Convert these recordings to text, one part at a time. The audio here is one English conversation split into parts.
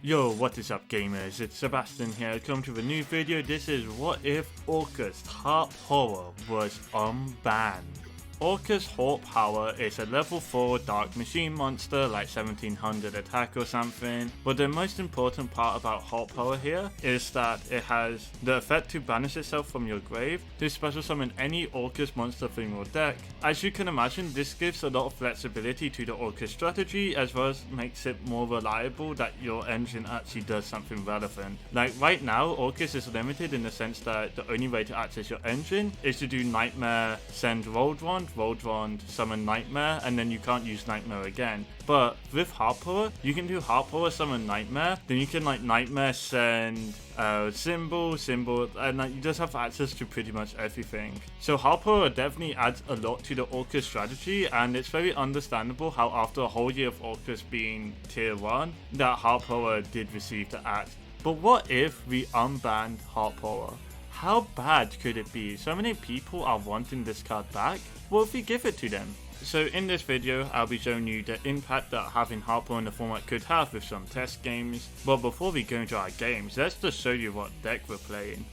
Yo, what is up gamers, it's Sebastian here, welcome to a new video. This is what if Orcust Harp Horror was unbanned. Orcust Harp Power is a level 4 dark machine monster like 1700 attack or something, but the most important part about Harp Power here is that it has the effect to banish itself from your grave to special summon any Orcust monster from your deck. As you can imagine, this gives a lot of flexibility to the Orcust strategy, as well as makes it more reliable that your engine actually does something relevant. Like right now, Orcust is limited in the sense that the only way to access your engine is to do Nightmare, send Rolldrawn, summon Nightmare, and then you can't use Nightmare again. But with Harp Power, you can do Harp Power, summon Nightmare, then you can like Nightmare, send Symbol, and like, you just have access to pretty much everything. So Harp Power definitely adds a lot to the Orcust strategy, and it's very understandable how after a whole year of Orcust being tier 1, that Harp Power did receive the axe. But what if we unbanned Harp Power? How bad could it be? So many people are wanting this card back. What if we give it to them? So in this video, I'll be showing you the impact that having Harp Power in the format could have with some test games. But before we go into our games, let's just show you what deck we're playing.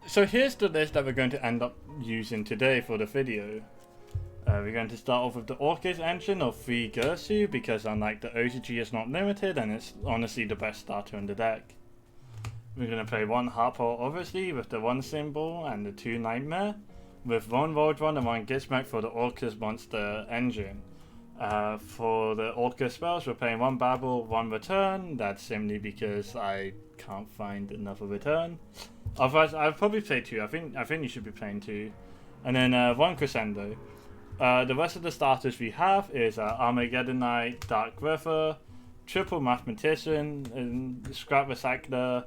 So here's the list that we're going to end up using today for the video. We're going to start off with the Orcust engine of 3 Gersu, because unlike the OGG, it's not limited and it's honestly the best starter in the deck. We're going to play 1 Harp Power obviously with the 1 Symbol and the 2 Nightmare, with 1 Drytron and 1 E.G.G.M.A.N for the Orcust monster engine. For the Orcust spells, we're playing 1 Babble, 1 Return. That's simply because I can't find another return. Otherwise, I'd probably play 2. I think you should be playing 2. And then 1 Crescendo. The rest of the starters we have is Armageddonite, Dark River, Triple Mathematician, and Scrap Recycler,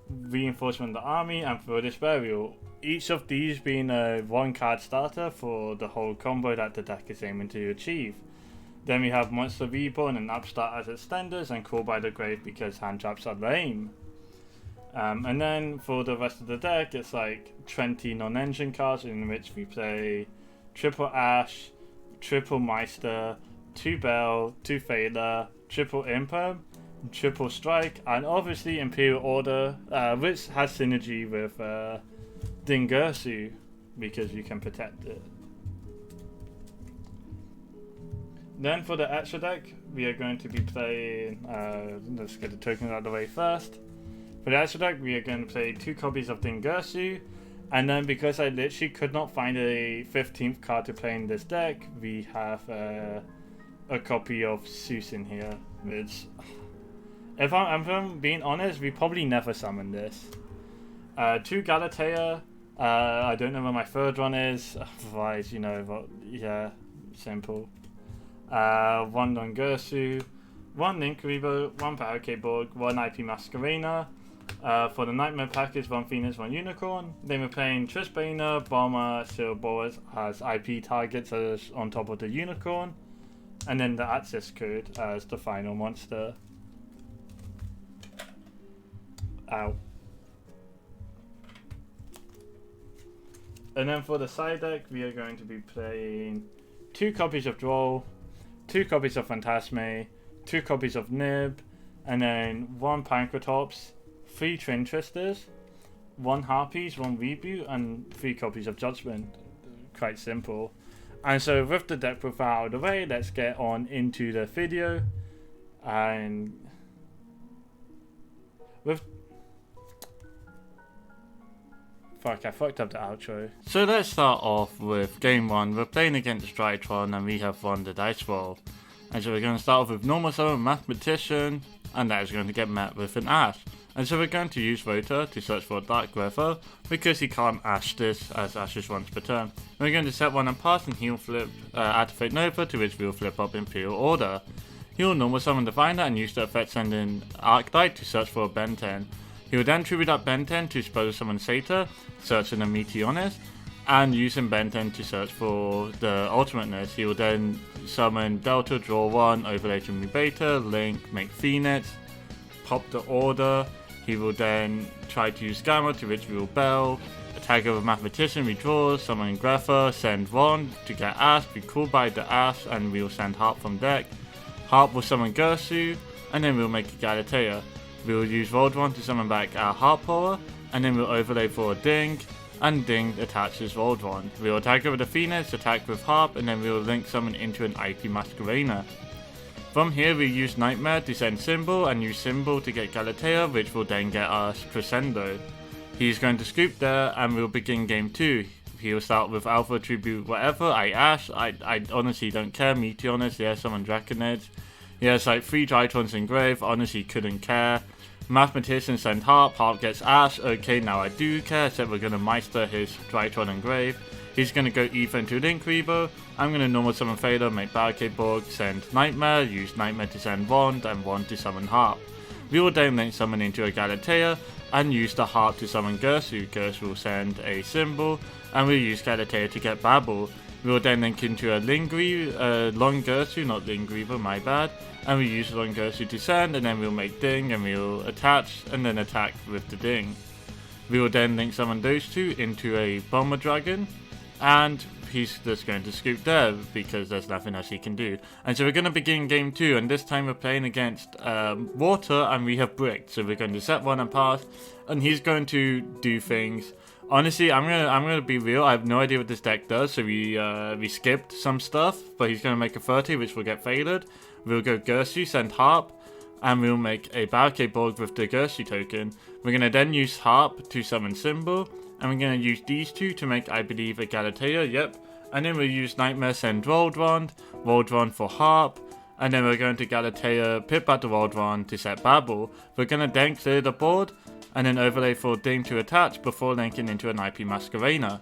Reinforcement of the Army, and for this burial. Each of these being a 1 card starter for the whole combo that the deck is aiming to achieve. Then we have Monster Reborn and Upstart as extenders, and Call by the Grave because hand traps are lame. And then for the rest of the deck, it's like 20 non-engine cards, in which we play Triple Ash, Triple Meister, 2 Bell, 2 Failure, Triple Imperm, Triple Strike, and obviously Imperial Order, which has synergy with Dingersu because you can protect it. Then for the extra deck, we are going to be playing, let's get the tokens out of the way first. For the extra deck, we are going to play 2 copies of Dingersu, and then because I literally could not find a 15th card to play in this deck, we have a copy of Zeus in here, which, if I'm being honest, we probably never summon this. 2 Galatea. I don't know where my 3rd one is. Otherwise, you know, but yeah, simple. 1 Nongersu, 1 Linkreaver, 1 Parakeborg, 1 IP Masquerena. For the Nightmare package, 1 Phoenix, 1 Unicorn. Then we're playing Trisbana, Bomber, Silboas as IP targets as on top of the Unicorn. And then the access code as the final monster. Ow. And then for the side deck, we are going to be playing 2 copies of Droll, 2 copies of Phantasme, 2 copies of Nib, and then 1 Pancratops, 3 Twin Twisters, 1 Harpies, 1 Reboot, and 3 copies of Judgment. Quite simple. And so with the deck profile out of the way, let's get on into the video. And with I fucked up the outro. So let's start off with game 1. We're playing against Drytron and we have won the dice roll. And so we're going to start off with normal summon Mathematician, and that is going to get met with an Ash. And so we're going to use Rota to search for a Dark River, because he can't Ash this as Ash is once per turn. We're going to set 1 and pass, and he'll flip Activate Nova, to which we'll flip up Imperial Order. He'll normal summon Diviner and use the effect sending Arclight to search for a Ben 10. He will then tribute up Ben 10 to special summon Satyr, searching a Meteornist, and using Ben 10 to search for the Ultimateness. He will then summon Delta, draw 1, overlay to Beta, Link, make Phoenix, pop the Order. He will then try to use Gamma, to which we will Bell, attack over Mathematician, we draw, summon Grepher, send 1 to get Ash, be called by the Ash, and we will send Harp from deck. Harp will summon Gersu, and then we'll make a Galatea. we'll use Voltron to summon back our Harp Horror, and then we'll overlay for a Ding, and Ding attaches Voltron. We'll attack over the Phoenix, attack with Harp, and then we'll link summon into an IP Masquerena. From here we use Nightmare to send Symbol, and use Symbol to get Galatea, which will then get us Crescendo. He's going to scoop there, and we'll begin game 2. He'll start with Alpha, Tribute, whatever. I Ash. I honestly don't care. Meteornus, yeah, summon Draconids. He has like 3 Drytrons in grave. Honestly couldn't care. Mathematician send Harp. Harp gets Ash. Okay, now I do care, except we're going to Meister his Drytron in grave. He's going to go Ether into Link Reaver. I'm going to normal summon Fader, make Barricade Borg, send Nightmare, use Nightmare to send Wand, and Wand to summon Harp. We will then link summon into a Galatea, and use the Harp to summon Gersu. Gersu will send a Symbol, and we'll use Galatea to get Babble. We will then link into a Long Gersu, not Lingreaver, my bad. And we use Long Gersu to send, and then we'll make Ding, and we'll attach, and then attack with the Ding. We will then link summon those two into a Bomber Dragon, and he's just going to scoop there because there's nothing else he can do. And so we're going to begin game 2, and this time we're playing against Water, and we have Brick. So we're going to set 1 and pass, and he's going to do things. Honestly, I'm gonna be real. I have no idea what this deck does, so we skipped some stuff, but he's gonna make a 30, which will get faded. We'll go Gersu, send Harp, and we'll make a Barricade Borg with the Gersu token. We're gonna then use Harp to summon Symbol, and we're gonna use these two to make, I believe, a Galatea. Yep. And then we'll use Nightmare, send Voltron for Harp, and then we're going to Galatea, pip back the Voltron to set Babble. We're gonna then clear the board, and then overlay for Ding to attach before linking into an IP Masquerena.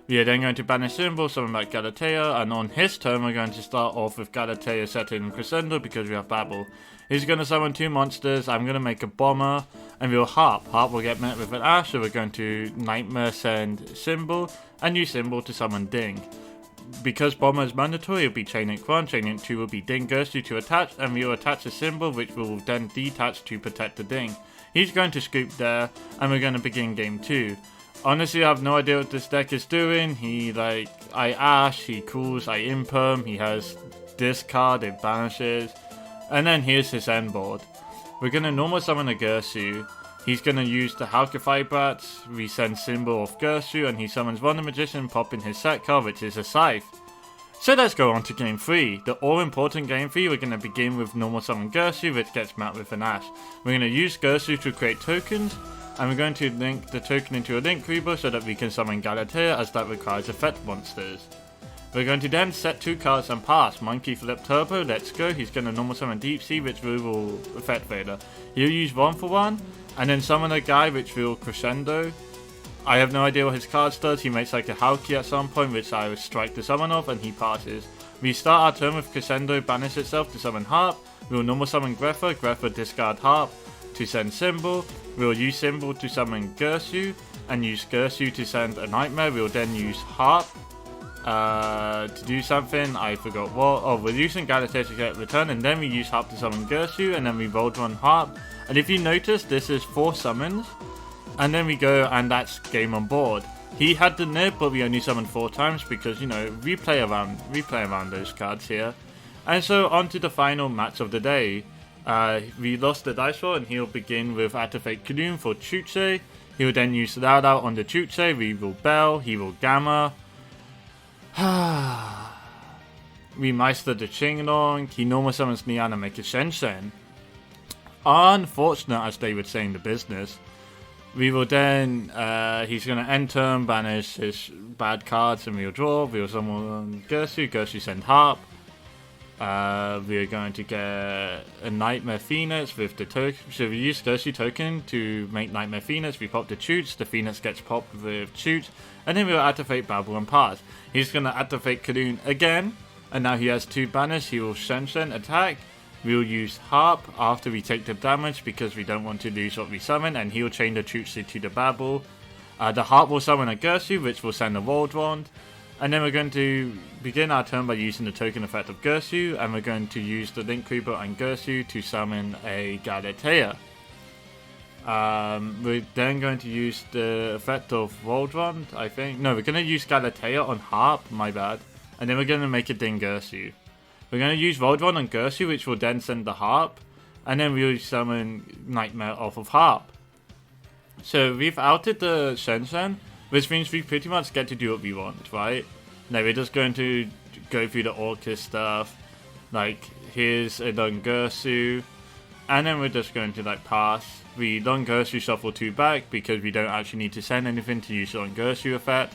We are then going to banish Symbol, summon back Galatea, and on his turn we're going to start off with Galatea setting Crescendo because we have Babble. He's going to summon 2 monsters. I'm going to make a Bomber, and we'll Harp. Harp will get met with an Ash, so we're going to Nightmare, send Symbol, and use Symbol to summon Ding. Because Bomber is mandatory, it'll be Chain Link 1, Chain Link 2 will be Ding Gersu to attach, and we will attach a Symbol which will then detach to protect the Ding. He's going to scoop there, and we're going to begin game 2. Honestly, I have no idea what this deck is doing. I Ash, he cools, I Imperm, he has discard, it banishes, and then here's his end board. We're going to normal summon a Gersu. He's going to use the Halkify Brats, we send Symbol of Gersu, and he summons Wonder Magician, pop in his set card, which is a Scythe. So let's go on to game 3. The all-important game 3, we're going to begin with normal summon Gersu, which gets met with an Ash. We're going to use Gersu to create tokens, and we're going to link the token into a Link Reaver so that we can summon Galatea, as that requires effect monsters. We're going to then set 2 cards and pass. Monkey Flip Turbo, let's go. He's going to normal summon Deep Sea, which we will effect Vader. He'll use 1 for 1, and then summon a guy which will Crescendo. I have no idea what his cards does. He makes like a Halki at some point, which I will strike the summon off, and he passes. We start our turn with Crescendo banish itself to summon Harp. We will normal summon Grepher. Grepher discard Harp to send Symbol. We will use Symbol to summon Gersu, and use Gersu to send a Nightmare. We will then use Harp to do something. I forgot what. Oh, we're using Galatea to get return, and then we use Harp to summon Gersu, and then we Voltron Harp. And if you notice, this is 4 summons. And then we go, and that's game on board. He had the nib, but we only summoned 4 times because, you know, we play around those cards here. And so on to the final match of the day. We lost the dice roll, and he'll begin with Activate Kaloon for Chuche. He will then use Loud Out on the Chuche. We will Bell. He will Gamma. We Meister the Qinglong. He normal summons Nian and make a Shenshen. Unfortunate, as they would say in the business. We will then, he's going to end turn, banish his bad cards, and we'll draw. We'll summon Gersu. Gersu send Harp. We are going to get a Nightmare Phoenix with the token. So we use Gersu token to make Nightmare Phoenix. We pop the Choots. The Phoenix gets popped with Choots. And then we'll activate Babble and pass. He's going to activate Kaloon again. And now he has 2 banners. He will Shenshen attack. We'll use Harp after we take the damage because we don't want to lose what we summon, and he'll chain the Chutsu to the Babble. The Harp will summon a Gersu, which will send a Voltron. And then we're going to begin our turn by using the token effect of Gersu, and we're going to use the Link Reaver and Gersu to summon a Galatea. We're then going to use the effect of Voltron, I think. No, we're going to use Galatea on Harp, my bad. And then we're going to make a Ding Gersu. We're going to use Voltron on Gersu, which will then send the Harp. and then we'll summon Nightmare off of Harp. So we've outed the Shen, which means we pretty much get to do what we want, right? Now we're just going to go through the Orcust stuff, like here's a Lungursu, and then we're just going to like pass. We Lungursu shuffle 2 back because we don't actually need to send anything to use the Lungursu effect.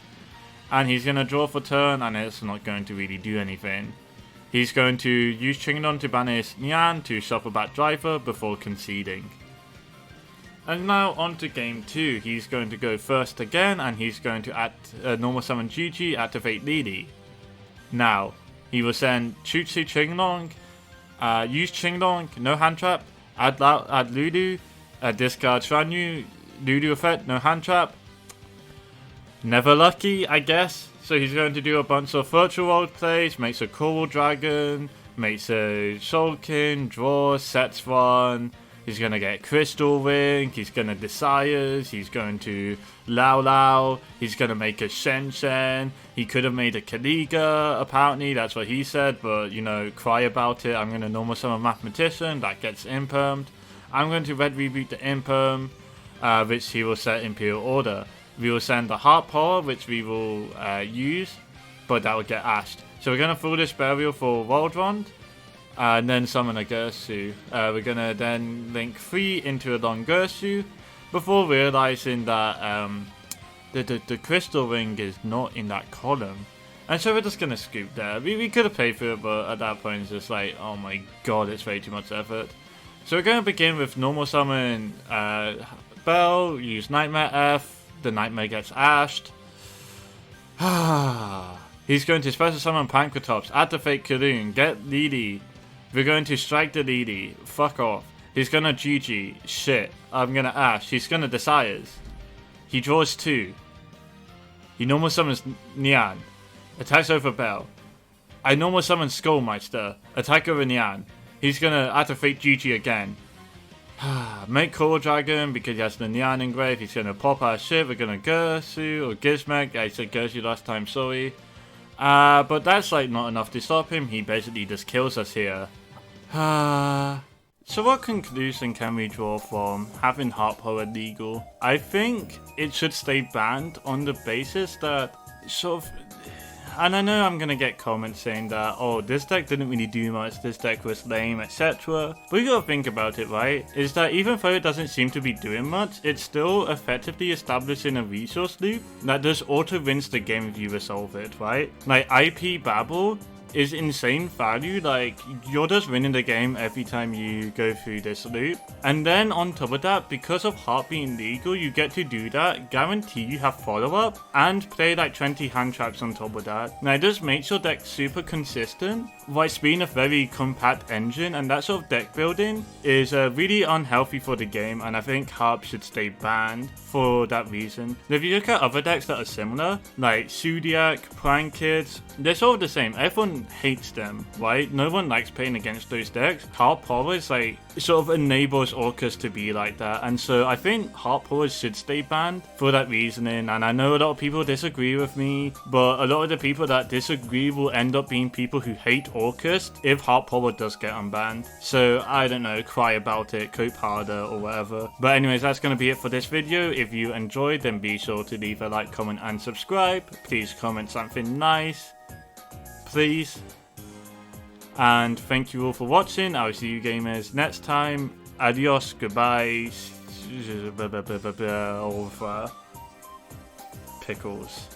And he's going to draw for turn, and it's not going to really do anything. He's going to use Chingon to banish E.G.G.M.A.N to shuffle back Drytron before conceding. And now on to game 2. He's going to go first again, and he's going to normal summon E.G.G.M.A.N, activate Lily. Now, he will send Chutsu Chinglong, use Chinglong, no hand trap, add Ludu, discard Shanyu, Ludu effect, no hand trap. Never lucky, I guess. So he's going to do a bunch of virtual world plays, makes a Coral Dragon, makes a Shulkin, draws, sets one. He's going to get Crystal Ring, he's going to Desires, he's going to Lao Lao, he's going to make a Shen. He could have made a Kaliga, apparently, that's what he said, but, you know, cry about it. I'm going to normal summon Mathematician, that gets impermed. I'm going to red reboot the imperm, which he will set Imperial Order. We will send the Harp Horror, which we will use, but that will get ashed. So we're going to fool this Burial for World Rond, and then summon a Gursu. We're going to then link 3 into a Lungursu, before realizing that the Crystal Ring is not in that column. And so we're just going to scoop there. We could have paid for it, but at that point it's just like, oh my god, it's way too much effort. So we're going to begin with normal summon Bell, use Nightmare F. The Nightmare gets ashed. He's going to special summon Pankratops, activate Kaloon, get Lily. We're going to strike the Lily. Fuck off. He's gonna GG. Shit. I'm gonna ash. He's gonna Desires. He draws 2. He normal summons E.G.G.M.A.N. Attacks over Bell. I normal summon Skullmeister. Attack over E.G.G.M.A.N. He's gonna activate E.G.G.M.A.N again. Make Coral Dragon because he has the E.G.G.M.A.N engraved. He's gonna pop our shit. We're gonna Gursu or Gizmek. I said Gursu last time, sorry. But that's like not enough to stop him. He basically just kills us here. So what conclusion can we draw from having Harp Horror legal? I think it should stay banned on the basis that sort of... And I know I'm gonna get comments saying that, oh, this deck didn't really do much, this deck was lame, etc. But you gotta think about it, right? Is that even though it doesn't seem to be doing much, it's still effectively establishing a resource loop that just auto-wins the game if you resolve it, right? Like, IP Babel is insane value. Like, you're just winning the game every time you go through this loop. And then on top of that, because of Harp being legal, you get to do that, guarantee you have follow-up, and play like 20 hand traps on top of that. Now, it just makes your deck super consistent whilst being a very compact engine, and that sort of deck building is really unhealthy for the game, and I think Harp should stay banned for that reason. If you look at other decks that are similar, like Zodiac, Prime Kids, they're sort of the same. Everyone hates them, right? No one likes playing against those decks. Harp Horror is like, it sort of enables Orcust to be like that, and so I think Harp Horror should stay banned for that reasoning. And I know a lot of people disagree with me, but a lot of the people that disagree will end up being people who hate Orcust if Harp Horror does get unbanned. So I don't know, cry about it, cope harder or whatever. But anyways, that's going to be it for this video. If you enjoyed, then be sure to leave a like, comment and subscribe. Please comment something nice, please. And thank you all for watching. I will see you gamers next time. Adios, goodbye. Over. Pickles.